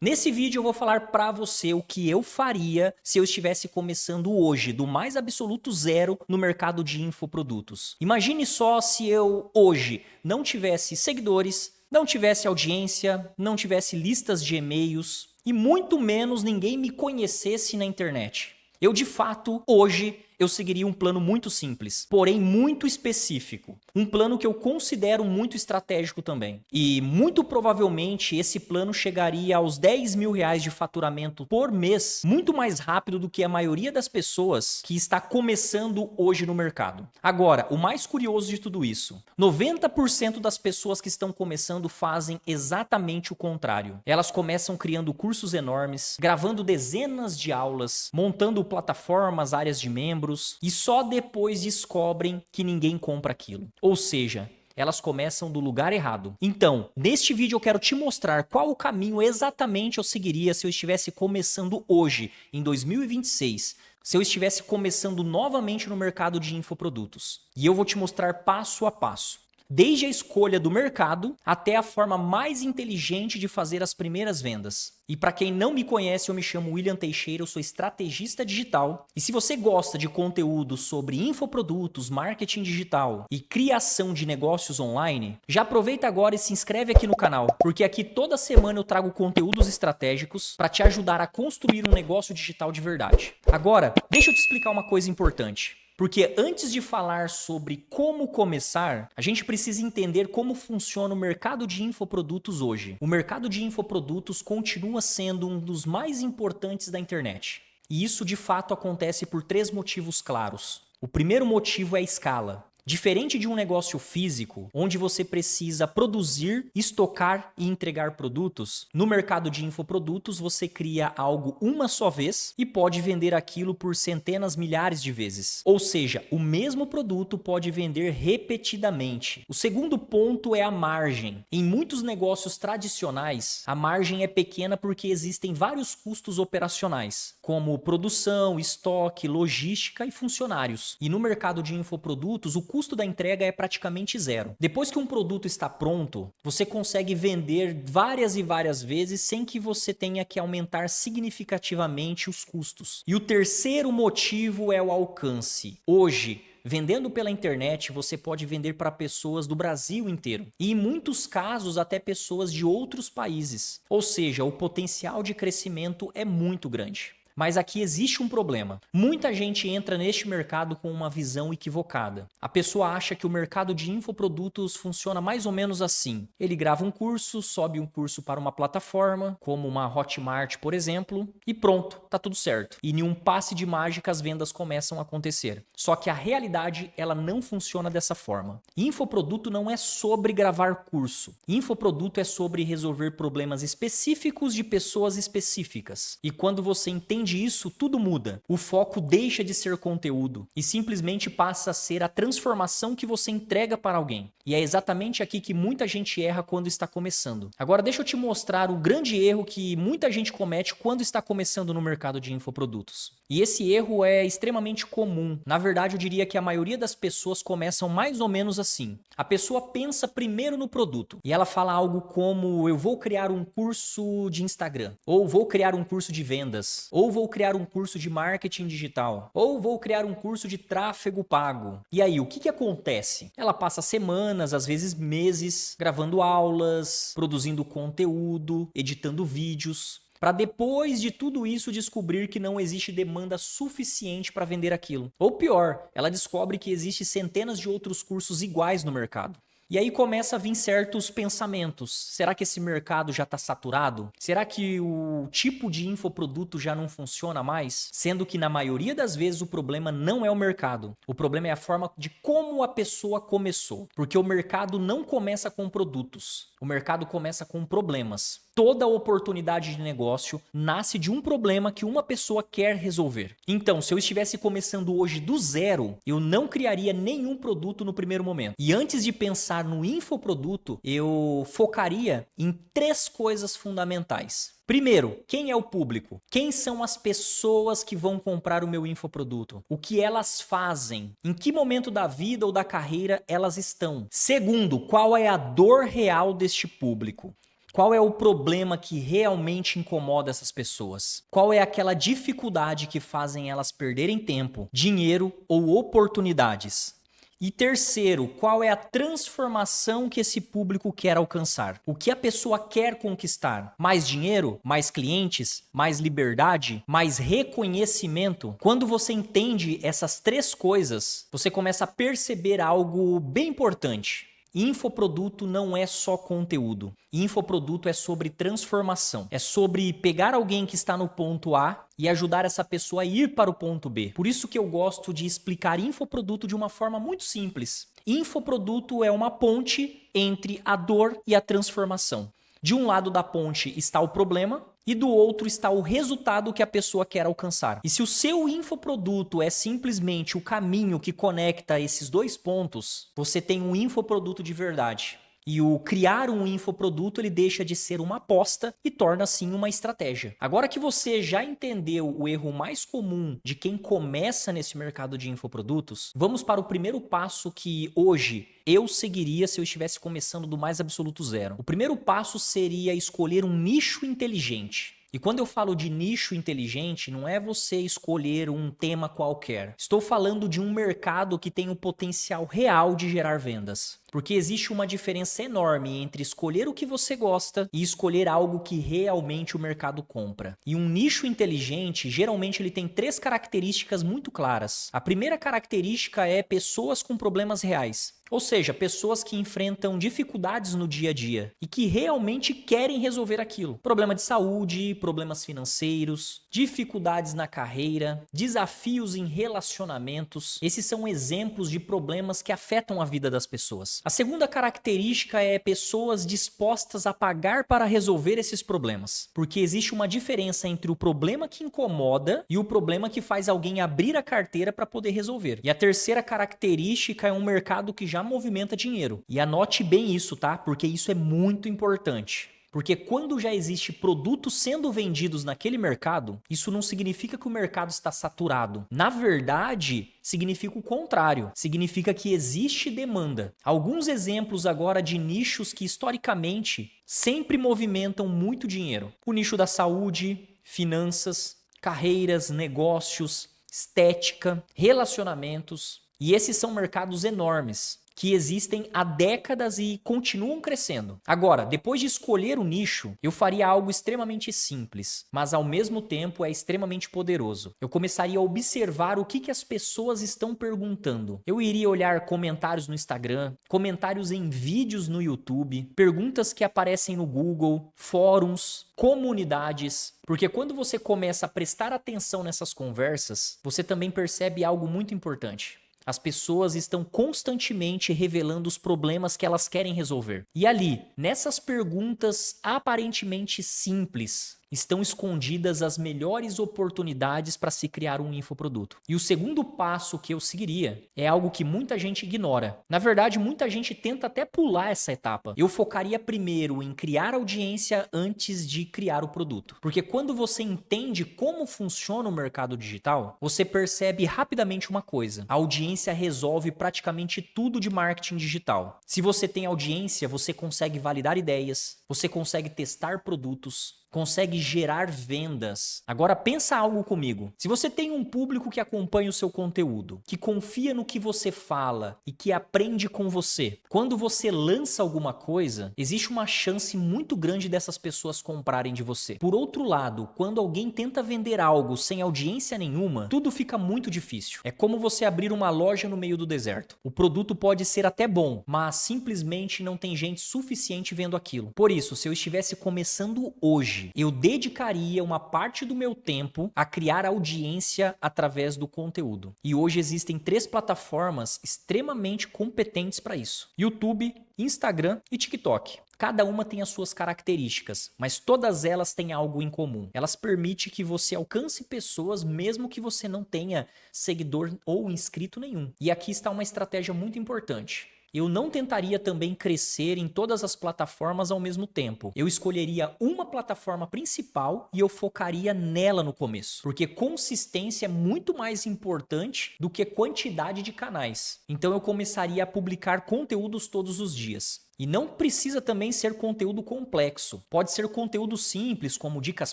Nesse vídeo eu vou falar para você o que eu faria se eu estivesse começando hoje, do mais absoluto zero no mercado de infoprodutos. Imagine só se eu hoje não tivesse seguidores, não tivesse audiência, não tivesse listas de e-mails e muito menos ninguém me conhecesse na internet. Eu, de fato, hoje eu seguiria um plano muito simples, porém muito específico. Um plano que eu considero muito estratégico também. E muito provavelmente esse plano chegaria aos 10 mil reais de faturamento por mês, muito mais rápido do que a maioria das pessoas que está começando hoje no mercado. Agora, o mais curioso de tudo isso, 90% das pessoas que estão começando fazem exatamente o contrário. Elas começam criando cursos enormes, gravando dezenas de aulas, montando plataformas, áreas de membros, e só depois descobrem que ninguém compra aquilo. Ou seja, elas começam do lugar errado. Então, neste vídeo eu quero te mostrar qual o caminho exatamente eu seguiria se eu estivesse começando hoje, em 2026. Se eu estivesse começando novamente no mercado de infoprodutos. E eu vou te mostrar passo a passo. Desde a escolha do mercado até a forma mais inteligente de fazer as primeiras vendas. E para quem não me conhece, eu me chamo William Teixeira, eu sou estrategista digital. E se você gosta de conteúdo sobre infoprodutos, marketing digital e criação de negócios online, já aproveita agora e se inscreve aqui no canal, porque aqui toda semana eu trago conteúdos estratégicos para te ajudar a construir um negócio digital de verdade. Agora, deixa eu te explicar uma coisa importante. Porque antes de falar sobre como começar, a gente precisa entender como funciona o mercado de infoprodutos hoje. O mercado de infoprodutos continua sendo um dos mais importantes da internet. E isso de fato acontece por 3 motivos claros. O primeiro motivo é a escala. Diferente de um negócio físico, onde você precisa produzir, estocar e entregar produtos, no mercado de infoprodutos você cria algo uma só vez e pode vender aquilo por centenas, milhares de vezes. Ou seja, o mesmo produto pode vender repetidamente. O segundo ponto é a margem. Em muitos negócios tradicionais, a margem é pequena porque existem vários custos operacionais, como produção, estoque, logística e funcionários. E no mercado de infoprodutos, o custo da entrega é praticamente zero. Depois que um produto está pronto, você consegue vender várias e várias vezes sem que você tenha que aumentar significativamente os custos. E o terceiro motivo é o alcance. Hoje, vendendo pela internet, você pode vender para pessoas do Brasil inteiro. E em muitos casos, até pessoas de outros países. Ou seja, o potencial de crescimento é muito grande. Mas aqui existe um problema. Muita gente entra neste mercado com uma visão equivocada. A pessoa acha que o mercado de infoprodutos funciona mais ou menos assim. Ele grava um curso, sobe um curso para uma plataforma, como uma Hotmart, por exemplo, e pronto, tá tudo certo. E em um passe de mágica as vendas começam a acontecer. Só que a realidade, ela não funciona dessa forma. Infoproduto não é sobre gravar curso. Infoproduto é sobre resolver problemas específicos de pessoas específicas. E quando você entende isso, tudo muda. O foco deixa de ser conteúdo e simplesmente passa a ser a transformação que você entrega para alguém. E é exatamente aqui que muita gente erra quando está começando. Agora deixa eu te mostrar o grande erro que muita gente comete quando está começando no mercado de infoprodutos. E esse erro é extremamente comum. Na verdade, eu diria que a maioria das pessoas começam mais ou menos assim. A pessoa pensa primeiro no produto e ela fala algo como: eu vou criar um curso de Instagram, ou vou criar um curso de vendas, ou vou criar um curso de marketing digital, ou vou criar um curso de tráfego pago. E aí, o que acontece? Ela passa semanas, às vezes meses, gravando aulas, produzindo conteúdo, editando vídeos, para depois de tudo isso descobrir que não existe demanda suficiente para vender aquilo. Ou pior, ela descobre que existe centenas de outros cursos iguais no mercado. E aí começa a vir certos pensamentos. Será que esse mercado já está saturado? Será que o tipo de infoproduto já não funciona mais? Sendo que na maioria das vezes o problema não é o mercado. O problema é a forma de como a pessoa começou. Porque o mercado não começa com produtos. O mercado começa com problemas. Toda oportunidade de negócio nasce de um problema que uma pessoa quer resolver. Então, se eu estivesse começando hoje do zero, eu não criaria nenhum produto no primeiro momento. E antes de pensar no infoproduto, eu focaria em 3 coisas fundamentais. Primeiro, quem é o público? Quem são as pessoas que vão comprar o meu infoproduto? O que elas fazem? Em que momento da vida ou da carreira elas estão? Segundo, qual é a dor real deste público? Qual é o problema que realmente incomoda essas pessoas? Qual é aquela dificuldade que fazem elas perderem tempo, dinheiro ou oportunidades? E terceiro, qual é a transformação que esse público quer alcançar? O que a pessoa quer conquistar? Mais dinheiro? Mais clientes? Mais liberdade? Mais reconhecimento? Quando você entende essas três coisas, você começa a perceber algo bem importante. Infoproduto não é só conteúdo. Infoproduto é sobre transformação. É sobre pegar alguém que está no ponto A e ajudar essa pessoa a ir para o ponto B. Por isso que eu gosto de explicar infoproduto de uma forma muito simples. Infoproduto é uma ponte entre a dor e a transformação. De um lado da ponte está o problema e do outro está o resultado que a pessoa quer alcançar. E se o seu infoproduto é simplesmente o caminho que conecta esses dois pontos, você tem um infoproduto de verdade. E o criar um infoproduto, ele deixa de ser uma aposta e torna sim uma estratégia. Agora que você já entendeu o erro mais comum de quem começa nesse mercado de infoprodutos, vamos para o primeiro passo que hoje eu seguiria se eu estivesse começando do mais absoluto zero. O primeiro passo seria escolher um nicho inteligente. E quando eu falo de nicho inteligente, não é você escolher um tema qualquer. Estou falando de um mercado que tem o potencial real de gerar vendas. Porque existe uma diferença enorme entre escolher o que você gosta e escolher algo que realmente o mercado compra. E um nicho inteligente, geralmente ele tem três características muito claras. A primeira característica é pessoas com problemas reais. Ou seja, pessoas que enfrentam dificuldades no dia a dia e que realmente querem resolver aquilo. Problema de saúde, problemas financeiros, dificuldades na carreira, desafios em relacionamentos. Esses são exemplos de problemas que afetam a vida das pessoas. A segunda característica é pessoas dispostas a pagar para resolver esses problemas. Porque existe uma diferença entre o problema que incomoda e o problema que faz alguém abrir a carteira para poder resolver. E a terceira característica é um mercado que já movimenta dinheiro. E anote bem isso, tá? Porque isso é muito importante. Porque quando já existe produtos sendo vendidos naquele mercado, isso não significa que o mercado está saturado. Na verdade, significa o contrário. Significa que existe demanda. Alguns exemplos agora de nichos que historicamente sempre movimentam muito dinheiro. O nicho da saúde, finanças, carreiras, negócios, estética, relacionamentos. E esses são mercados enormes que existem há décadas e continuam crescendo. Agora, depois de escolher o nicho, eu faria algo extremamente simples, mas ao mesmo tempo é extremamente poderoso. Eu começaria a observar o que as pessoas estão perguntando. Eu iria olhar comentários no Instagram, comentários em vídeos no YouTube, perguntas que aparecem no Google, fóruns, comunidades. Porque quando você começa a prestar atenção nessas conversas, você também percebe algo muito importante. As pessoas estão constantemente revelando os problemas que elas querem resolver. E ali, nessas perguntas aparentemente simples, estão escondidas as melhores oportunidades para se criar um infoproduto. E o segundo passo que eu seguiria é algo que muita gente ignora. Na verdade, muita gente tenta até pular essa etapa. Eu focaria primeiro em criar audiência antes de criar o produto. Porque quando você entende como funciona o mercado digital, você percebe rapidamente uma coisa. A audiência resolve praticamente tudo de marketing digital. Se você tem audiência, você consegue validar ideias, você consegue testar produtos, consegue gerar vendas. Agora pensa algo comigo. Se você tem um público que acompanha o seu conteúdo, que confia no que você fala e que aprende com você, quando você lança alguma coisa, existe uma chance muito grande dessas pessoas comprarem de você. Por outro lado, quando alguém tenta vender algo sem audiência nenhuma, tudo fica muito difícil. É como você abrir uma loja no meio do deserto. O produto pode ser até bom, mas simplesmente não tem gente suficiente vendo aquilo. Por isso, se eu estivesse começando hoje, eu dedicaria uma parte do meu tempo a criar audiência através do conteúdo. E hoje existem 3 plataformas extremamente competentes para isso: YouTube, Instagram e TikTok. Cada uma tem as suas características, mas todas elas têm algo em comum. Elas permitem que você alcance pessoas mesmo que você não tenha seguidor ou inscrito nenhum. E aqui está uma estratégia muito importante. Eu não tentaria também crescer em todas as plataformas ao mesmo tempo. Eu escolheria uma plataforma principal e eu focaria nela no começo, porque consistência é muito mais importante do que quantidade de canais. Então eu começaria a publicar conteúdos todos os dias. E não precisa também ser conteúdo complexo. Pode ser conteúdo simples, como dicas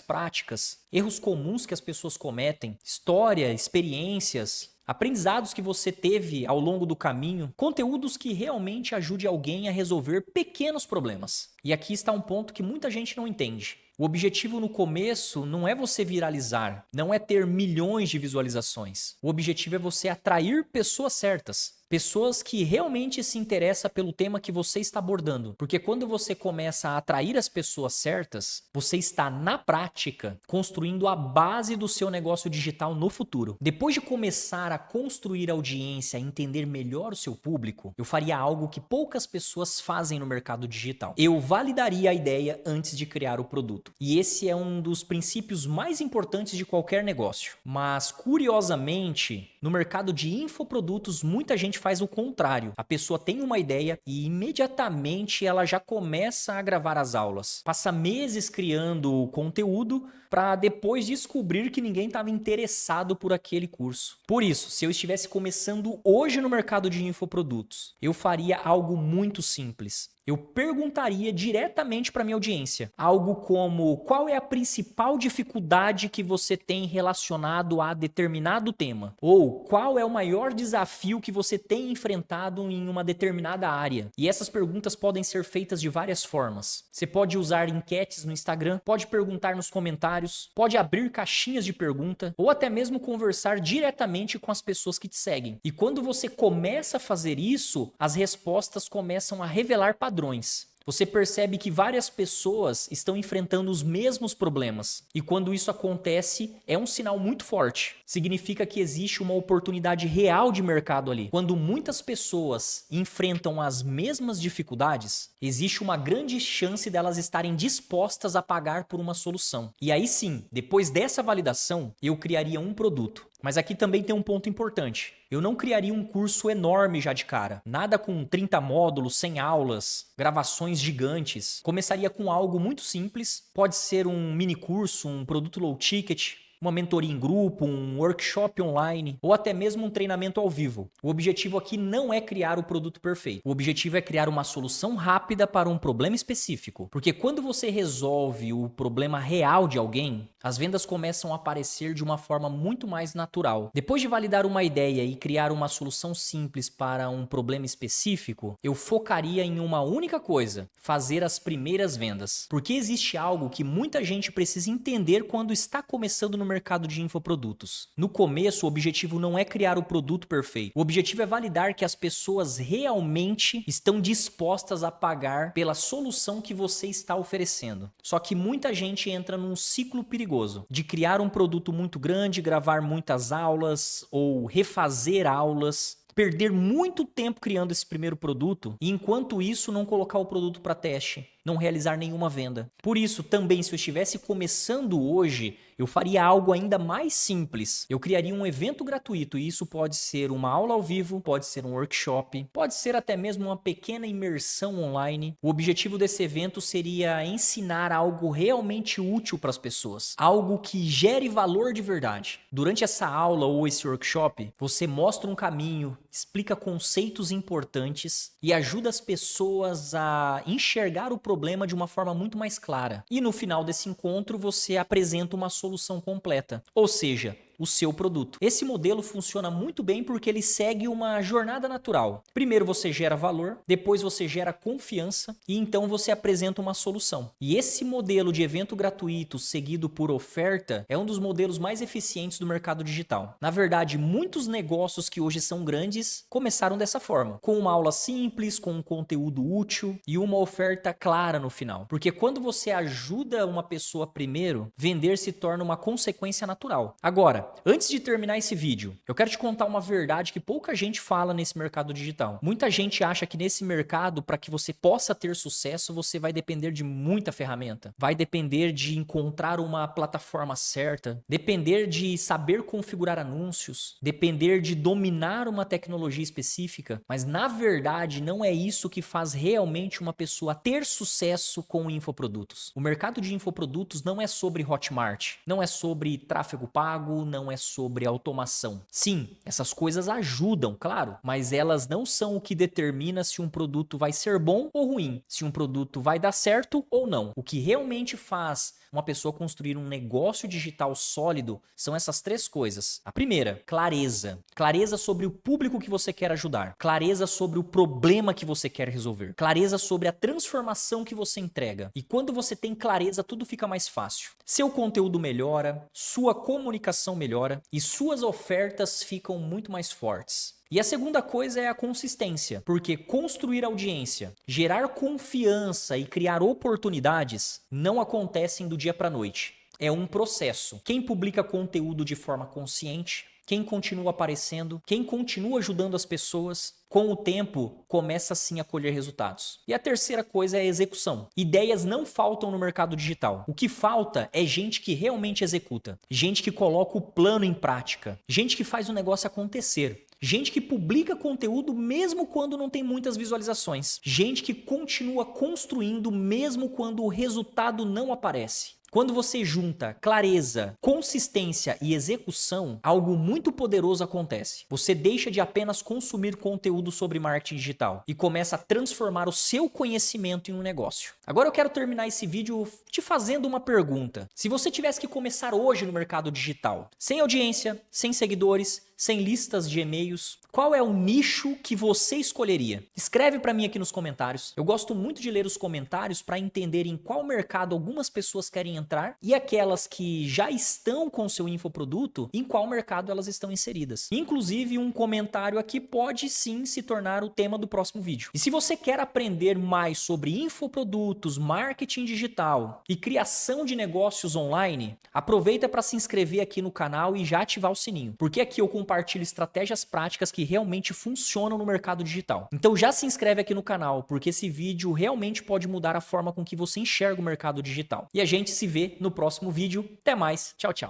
práticas, erros comuns que as pessoas cometem, história, experiências, aprendizados que você teve ao longo do caminho, conteúdos que realmente ajude alguém a resolver pequenos problemas. E aqui está um ponto que muita gente não entende. O objetivo no começo não é você viralizar, não é ter milhões de visualizações. O objetivo é você atrair pessoas certas. Pessoas que realmente se interessam pelo tema que você está abordando. Porque quando você começa a atrair as pessoas certas, você está, na prática, construindo a base do seu negócio digital no futuro. Depois de começar a construir audiência, entender melhor o seu público, eu faria algo que poucas pessoas fazem no mercado digital. Eu validaria a ideia antes de criar o produto. E esse é um dos princípios mais importantes de qualquer negócio. Mas, curiosamente, no mercado de infoprodutos, muita gente faz o contrário. A pessoa tem uma ideia e imediatamente ela já começa a gravar as aulas. Passa meses criando conteúdo para depois descobrir que ninguém estava interessado por aquele curso. Por isso, se eu estivesse começando hoje no mercado de infoprodutos, eu faria algo muito simples. Eu perguntaria diretamente para minha audiência, algo como: qual é a principal dificuldade que você tem relacionado a determinado tema? Ou qual é o maior desafio que você tem enfrentado em uma determinada área? E essas perguntas podem ser feitas de várias formas. Você pode usar enquetes no Instagram, pode perguntar nos comentários, pode abrir caixinhas de pergunta ou até mesmo conversar diretamente com as pessoas que te seguem. E quando você começa a fazer isso, as respostas começam a revelar padrões. Você percebe que várias pessoas estão enfrentando os mesmos problemas. E quando isso acontece, é um sinal muito forte. Significa que existe uma oportunidade real de mercado ali. Quando muitas pessoas enfrentam as mesmas dificuldades, existe uma grande chance delas estarem dispostas a pagar por uma solução. E aí sim, depois dessa validação, eu criaria um produto. Mas aqui também tem um ponto importante. Eu não criaria um curso enorme já de cara. Nada com 30 módulos, 100 aulas, gravações gigantes. Começaria com algo muito simples. Pode ser um mini curso, um produto low ticket, uma mentoria em grupo, um workshop online ou até mesmo um treinamento ao vivo. O objetivo aqui não é criar o produto perfeito. O objetivo é criar uma solução rápida para um problema específico. Porque quando você resolve o problema real de alguém, as vendas começam a aparecer de uma forma muito mais natural. Depois de validar uma ideia e criar uma solução simples para um problema específico, eu focaria em uma única coisa: fazer as primeiras vendas. Porque existe algo que muita gente precisa entender quando está começando no mercado de infoprodutos. No começo, o objetivo não é criar o produto perfeito. O objetivo é validar que as pessoas realmente estão dispostas a pagar pela solução que você está oferecendo. Só que muita gente entra num ciclo perigoso de criar um produto muito grande, gravar muitas aulas ou refazer aulas, perder muito tempo criando esse primeiro produto e, enquanto isso, não colocar o produto para teste, não realizar nenhuma venda. Por isso, também, se eu estivesse começando hoje, eu faria algo ainda mais simples. Eu criaria um evento gratuito, e isso pode ser uma aula ao vivo, pode ser um workshop, pode ser até mesmo uma pequena imersão online. O objetivo desse evento seria ensinar algo realmente útil para as pessoas, algo que gere valor de verdade. Durante essa aula ou esse workshop, você mostra um caminho, explica conceitos importantes e ajuda as pessoas a enxergar o problema de uma forma muito mais clara. E no final desse encontro, você apresenta uma solução completa, ou seja, o seu produto. Esse modelo funciona muito bem porque ele segue uma jornada natural. Primeiro você gera valor, depois você gera confiança e então você apresenta uma solução. E esse modelo de evento gratuito seguido por oferta é um dos modelos mais eficientes do mercado digital. Na verdade, muitos negócios que hoje são grandes começaram dessa forma, com uma aula simples, com um conteúdo útil e uma oferta clara no final. Porque quando você ajuda uma pessoa primeiro, vender se torna uma consequência natural. Agora, Agora, antes de terminar esse vídeo, eu quero te contar uma verdade que pouca gente fala nesse mercado digital. Muita gente acha que nesse mercado, para que você possa ter sucesso, você vai depender de muita ferramenta. Vai depender de encontrar uma plataforma certa, depender de saber configurar anúncios, depender de dominar uma tecnologia específica. Mas na verdade, não é isso que faz realmente uma pessoa ter sucesso com infoprodutos. O mercado de infoprodutos não é sobre Hotmart, não é sobre tráfego pago, não é sobre automação. Sim, essas coisas ajudam, claro, mas elas não são o que determina se um produto vai ser bom ou ruim, se um produto vai dar certo ou não. O que realmente faz uma pessoa construir um negócio digital sólido são essas três coisas. A primeira, clareza. Clareza sobre o público que você quer ajudar. Clareza sobre o problema que você quer resolver. Clareza sobre a transformação que você entrega. E quando você tem clareza, tudo fica mais fácil. Seu conteúdo melhora, sua comunicação melhora e suas ofertas ficam muito mais fortes. E a segunda coisa é a consistência, porque construir audiência, gerar confiança e criar oportunidades não acontecem do dia para a noite. É um processo. Quem publica conteúdo de forma consciente, quem continua aparecendo, quem continua ajudando as pessoas, com o tempo começa sim a colher resultados. E a terceira coisa é a execução. Ideias não faltam no mercado digital. O que falta é gente que realmente executa, gente que coloca o plano em prática, gente que faz o negócio acontecer. Gente que publica conteúdo mesmo quando não tem muitas visualizações. Gente que continua construindo mesmo quando o resultado não aparece. Quando você junta clareza, consistência e execução, algo muito poderoso acontece. Você deixa de apenas consumir conteúdo sobre marketing digital e começa a transformar o seu conhecimento em um negócio. Agora eu quero terminar esse vídeo te fazendo uma pergunta. Se você tivesse que começar hoje no mercado digital, sem audiência, sem seguidores, sem listas de e-mails, qual é o nicho que você escolheria? Escreve para mim aqui nos comentários. Eu gosto muito de ler os comentários para entender em qual mercado algumas pessoas querem entrar e aquelas que já estão com seu infoproduto, em qual mercado elas estão inseridas. Inclusive, um comentário aqui pode sim se tornar o tema do próximo vídeo. E se você quer aprender mais sobre infoprodutos, marketing digital e criação de negócios online, aproveita para se inscrever aqui no canal e já ativar o sininho, porque aqui eu compartilho estratégias práticas que realmente funcionam no mercado digital. Então já se inscreve aqui no canal, porque esse vídeo realmente pode mudar a forma com que você enxerga o mercado digital. E a gente se vê no próximo vídeo. Até mais. Tchau, tchau.